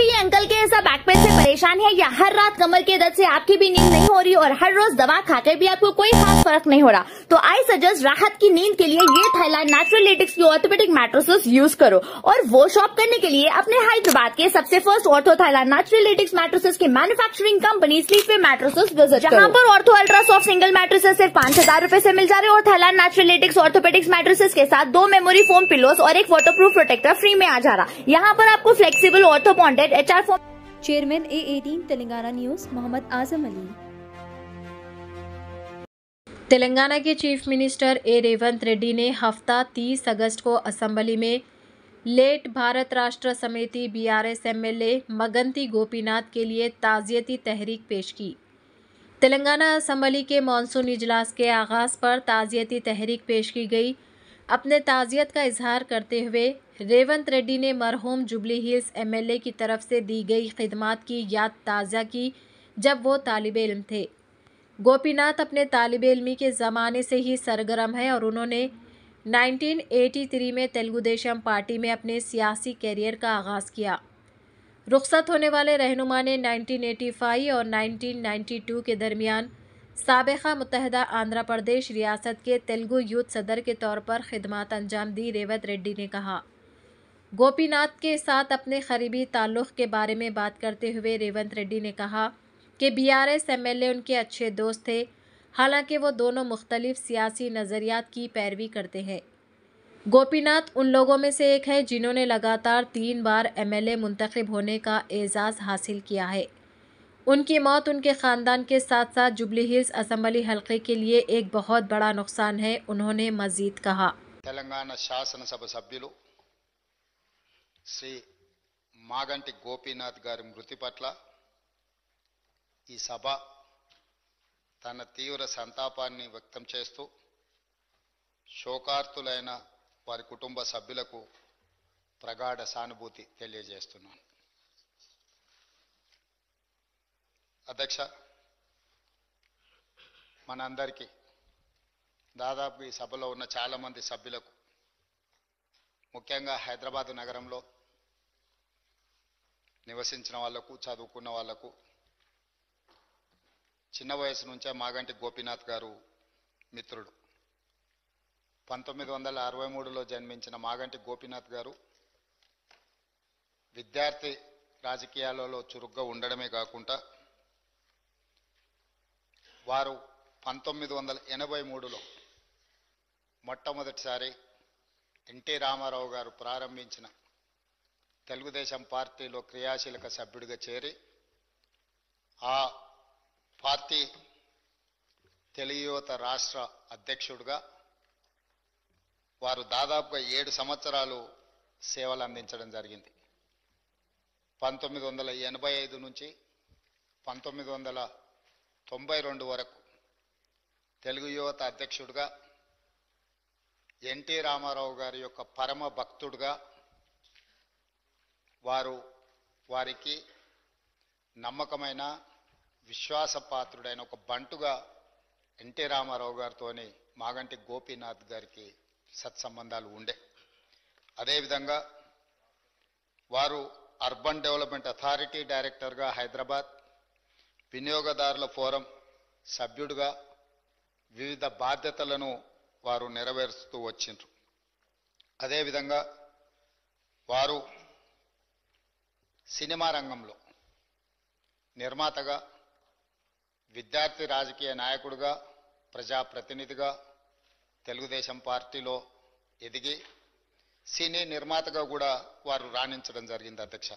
ये अंकल के ऐसा बैक पेन से परेशान है या हर रात कमर के दर्द से आपकी भी नींद नहीं हो रही और हर रोज दवा खाकर भी आपको कोई खास फर्क नहीं हो रहा, तो आई सजेस्ट राहत की नींद के लिए ये थाईलैंड नेचुरल लेटेक्स की ऑर्थोपेडिक मैट्रेसेस यूज करो। और वो शॉप करने के लिए अपने हैदराबाद के सबसे first ortho Thailand natural latex mattresses की manufacturing company Sleepway mattresses visit करो, जहाँ पर ortho ultra soft single mattresses सिर्फ 5,000 रूपये से मिल जा रहे और Thailand natural latex orthopaedics mattresses के साथ 2 मेमोरी फोम पिलोस और एक वाटरप्रूफ प्रोटेक्टर फ्री में आ जा रहा। यहाँ पर आपको flexible ortho bonded HR foam. Chairman A18 Telangana news Mohammad Azam Ali. Telangana के chief minister A Revanth Reddy ने हफ्ता 30 अगस्त को असेंबली में लेट भारत राष्ट्र समिति BRS MLA मगंती गोपीनाथ के लिए ताज़ियती तहरीक पेश की। तेलंगाना असेंबली के मानसून इजलास के आगाज़ पर ताज़ियती तहरीक पेश की गई। अपने ताज़ियत का इजहार करते हुए रेवंत रेड्डी ने मरहूम जुबली हिल्स MLA की तरफ से दी गई खिदमात की याद ताज़ा की जब वो तालिब इल्म थे। गोपीनाथ अपने तालिब इल्मी के ज़माने से ही सरगर्म है और उन्होंने 1983 में तेलुगु देशम पार्टी में अपने सियासी कैरियर का आगाज़ किया। रुखसत होने वाले रहनुमा ने 1985 और 1992 के दरमियान साबिक़ा मुत्तहदा आंध्र प्रदेश रियासत के तेलुगु यूथ सदर के तौर पर खिदमात अंजाम दी। रेवंत रेड्डी ने कहा। गोपीनाथ के साथ अपने करीबी ताल्लुक़ के बारे में बात करते हुए रेवंत रेड्डी ने कहा कि BRS MLA उनके अच्छे दोस्त थे, हालांकि वो दोनों मुख्तलिफ सियासी नज़रियात की पैरवी करते हैं। गोपीनाथ उन लोगों में से एक है जिन्होंने लगातार 3 बार MLA मुंतखब होने का एजाज़ हासिल किया है। उनकी मौत उनके ख़ानदान के साथ साथ जुबली हिल्स असेंबली हल्के के लिए एक बहुत बड़ा नुकसान है। उन्होंने मज़ीद कहा, तेलंगाना शासनसभा सभ्युलु श्री मागंटी गोपीनाथ गारी मृति पट्ल ఈ సభ తన తీవ్ర సంతాపాన్ని వ్యక్తం చేస్తూ శోకార్తులైన వారి కుటుంబ సభ్యులకు ప్రగాఢ సానుభూతి తెలియజేస్తున్నాను। అధ్యక్ష, మనందరికీ దాదాపు ఈ సభలో ఉన్న చాలా మంది సభ్యులకు, ముఖ్యంగా హైదరాబాద్ నగరంలో నివసించిన వాళ్లకు, చదువుకున్న వాళ్లకు చిన్న వయసు నుంచే మాగంటి గోపీనాథ్ గారు మిత్రుడు। 1963లో జన్మించిన మాగంటి గోపీనాథ్ గారు విద్యార్థి రాజకీయాలలో చురుగ్గా ఉండడమే కాకుండా వారు 1983లో మొట్టమొదటిసారి ఎన్టీ రామారావు గారు ప్రారంభించిన తెలుగుదేశం పార్టీలో క్రియాశీలక సభ్యుడిగా చేరి ఆ పార్టీ తెలుగు యువత రాష్ట్ర అధ్యక్షుడిగా వారు దాదాపుగా 7 సంవత్సరాలు సేవలు అందించడం జరిగింది। 1985 నుంచి 1992 వరకు తెలుగు యువత అధ్యక్షుడిగా, ఎన్టీ రామారావు గారి యొక్క పరమ భక్తుడిగా, వారికి నమ్మకమైన విశ్వాసపాత్రుడైన ఒక బంటుగా ఎన్టీ రామారావు గారితోని మాగంటి గోపీనాథ్ గారికి సత్సంబంధాలు ఉండే। అదేవిధంగా వారు అర్బన్ డెవలప్మెంట్ అథారిటీ డైరెక్టర్గా హైదరాబాద్, వినియోగదారుల ఫోరం సభ్యుడిగా వివిధ బాధ్యతలను వారు నెరవేరుస్తూ వచ్చిండ్రు। అదేవిధంగా వారు సినిమా రంగంలో నిర్మాతగా, విద్యార్థి రాజకీయ నాయకుడిగా, ప్రజాప్రతినిధిగా తెలుగుదేశం పార్టీలో ఎదిగి సినీ నిర్మాతగా కూడా వారు రాణించడం జరిగింది। అధ్యక్ష,